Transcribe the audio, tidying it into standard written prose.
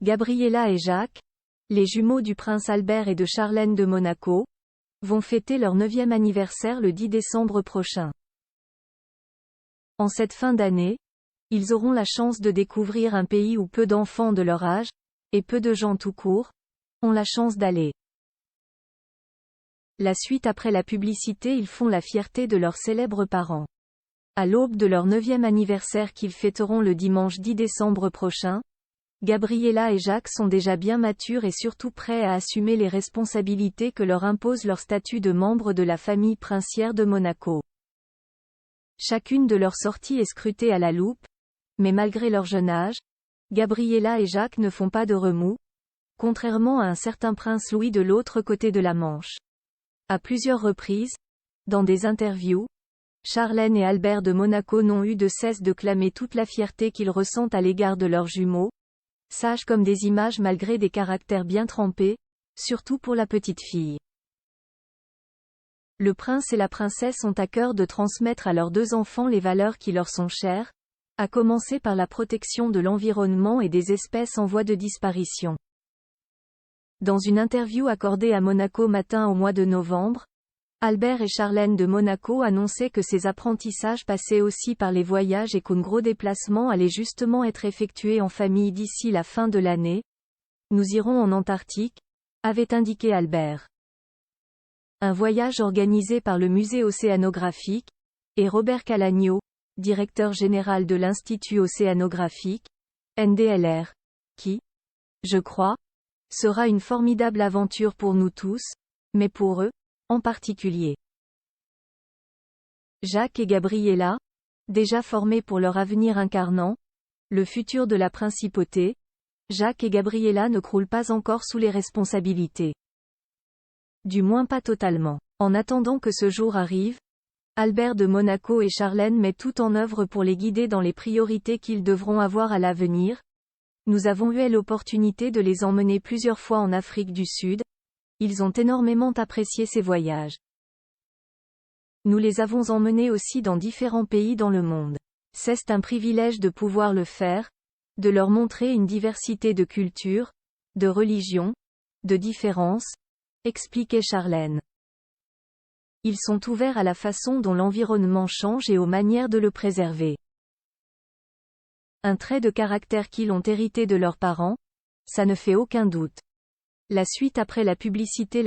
Gabriella et Jacques, les jumeaux du prince Albert et de Charlène de Monaco, vont fêter leur 9e anniversaire le 10 décembre prochain. En cette fin d'année, ils auront la chance de découvrir un pays où peu d'enfants de leur âge, et peu de gens tout court, ont la chance d'aller. La suite après la publicité, ils font la fierté de leurs célèbres parents. À l'aube de leur 9e anniversaire qu'ils fêteront le dimanche 10 décembre prochain, Gabriella et Jacques sont déjà bien matures et surtout prêts à assumer les responsabilités que leur impose leur statut de membre de la famille princière de Monaco. Chacune de leurs sorties est scrutée à la loupe, mais malgré leur jeune âge, Gabriella et Jacques ne font pas de remous, contrairement à un certain prince Louis de l'autre côté de la Manche. À plusieurs reprises, dans des interviews, Charlène et Albert de Monaco n'ont eu de cesse de clamer toute la fierté qu'ils ressentent à l'égard de leurs jumeaux, sages comme des images malgré des caractères bien trempés, surtout pour la petite fille. Le prince et la princesse ont à cœur de transmettre à leurs 2 enfants les valeurs qui leur sont chères, à commencer par la protection de l'environnement et des espèces en voie de disparition. Dans une interview accordée à Monaco Matin au mois de novembre, Albert et Charlène de Monaco annonçaient que ces apprentissages passaient aussi par les voyages et qu'un gros déplacement allait justement être effectué en famille d'ici la fin de l'année. Nous irons en Antarctique, avait indiqué Albert. Un voyage organisé par le musée océanographique, et Robert Calagno, directeur général de l'Institut océanographique, NDLR, qui, je crois, sera une formidable aventure pour nous tous, mais pour eux, en particulier. Jacques et Gabriella, déjà formés pour leur avenir incarnant le futur de la principauté, Jacques et Gabriella ne croulent pas encore sous les responsabilités. Du moins pas totalement. En attendant que ce jour arrive, Albert de Monaco et Charlène mettent tout en œuvre pour les guider dans les priorités qu'ils devront avoir à l'avenir. Nous avons eu l'opportunité de les emmener plusieurs fois en Afrique du Sud. Ils ont énormément apprécié ces voyages. Nous les avons emmenés aussi dans différents pays dans le monde. C'est un privilège de pouvoir le faire, de leur montrer une diversité de cultures, de religions, de différences, expliquait Charlène. Ils sont ouverts à la façon dont l'environnement change et aux manières de le préserver. Un trait de caractère qu'ils ont hérité de leurs parents, ça ne fait aucun doute. La suite après la publicité.